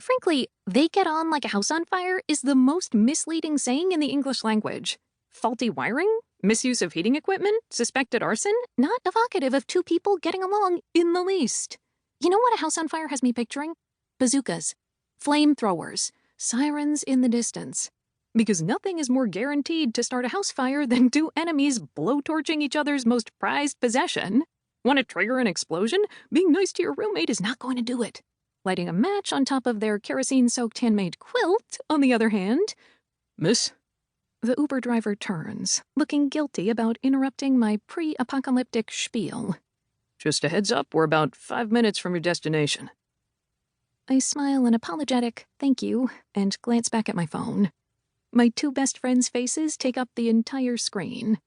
Frankly, they get on like a house on fire is the most misleading saying in the English language. Faulty wiring? Misuse of heating equipment? Suspected arson? Not evocative of two people getting along in the least. You know what a house on fire has me picturing? Bazookas, flamethrowers, sirens in the distance. Because nothing is more guaranteed to start a house fire than two enemies blowtorching each other's most prized possession. Want to trigger an explosion? Being nice to your roommate is not going to do it. Lighting a match on top of their kerosene-soaked handmade quilt, on the other hand... Miss? The Uber driver turns, looking guilty about interrupting my pre-apocalyptic spiel. Just a heads up, we're about 5 minutes from your destination. I smile an apologetic thank you and glance back at my phone. My two best friends' faces take up the entire screen.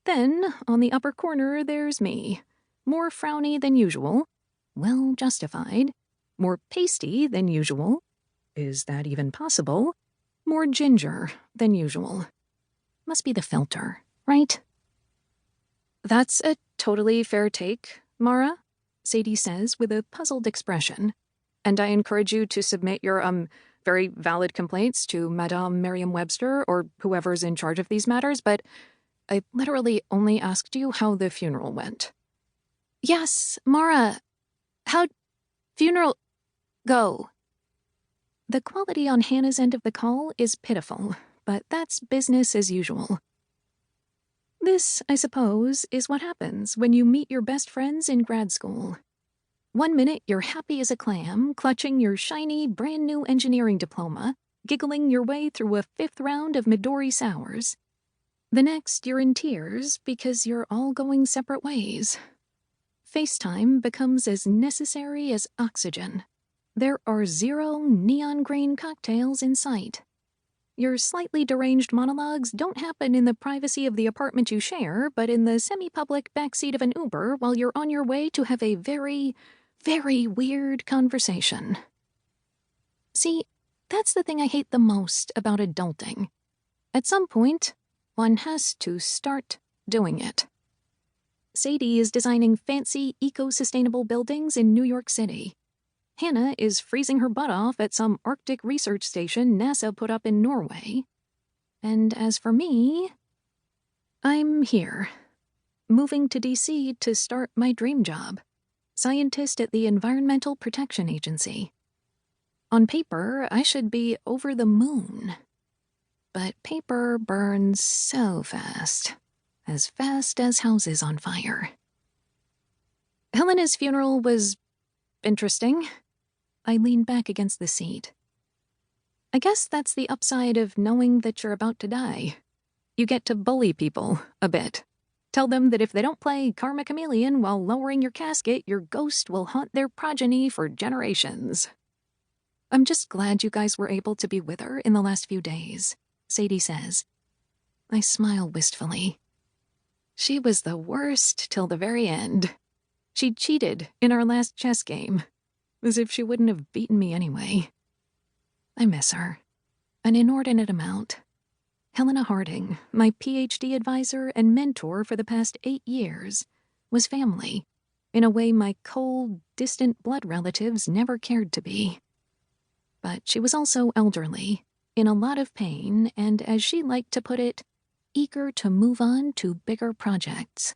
Then, on the upper corner, there's me. More frowny than usual. Well justified. More pasty than usual. Is that even possible? More ginger than usual. Must be the filter, right? That's a totally fair take, Mara, Sadie says with a puzzled expression. And I encourage you to submit your, very valid complaints to Madame Merriam-Webster or whoever's in charge of these matters, but I literally only asked you how the funeral went. Yes, Mara. How'd funeral go? The quality on Hannah's end of the call is pitiful, but that's business as usual. This, I suppose, is what happens when you meet your best friends in grad school. 1 minute you're happy as a clam, clutching your shiny, brand-new engineering diploma, giggling your way through a 5th round of Midori sours. The next you're in tears because you're all going separate ways. FaceTime becomes as necessary as oxygen. There are 0 neon green cocktails in sight. Your slightly deranged monologues don't happen in the privacy of the apartment you share, but in the semi-public backseat of an Uber while you're on your way to have a very, very weird conversation. See, that's the thing I hate the most about adulting. At some point, one has to start doing it. Sadie is designing fancy, eco-sustainable buildings in New York City. Hannah is freezing her butt off at some Arctic research station NASA put up in Norway. And as for me, I'm here, moving to D.C. to start my dream job, scientist at the Environmental Protection Agency. On paper, I should be over the moon. But paper burns so fast as houses on fire. Helena's funeral was interesting. I lean back against the seat. I guess that's the upside of knowing that you're about to die. You get to bully people a bit. Tell them that if they don't play Karma Chameleon while lowering your casket, your ghost will haunt their progeny for generations. I'm just glad you guys were able to be with her in the last few days, Sadie says. I smile wistfully. She was the worst till the very end. She cheated in our last chess game, as if she wouldn't have beaten me anyway. I miss her. An inordinate amount. Helena Harding, my PhD advisor and mentor for the past 8 years, was family, in a way my cold, distant blood relatives never cared to be. But she was also elderly, in a lot of pain, and as she liked to put it, eager to move on to bigger projects.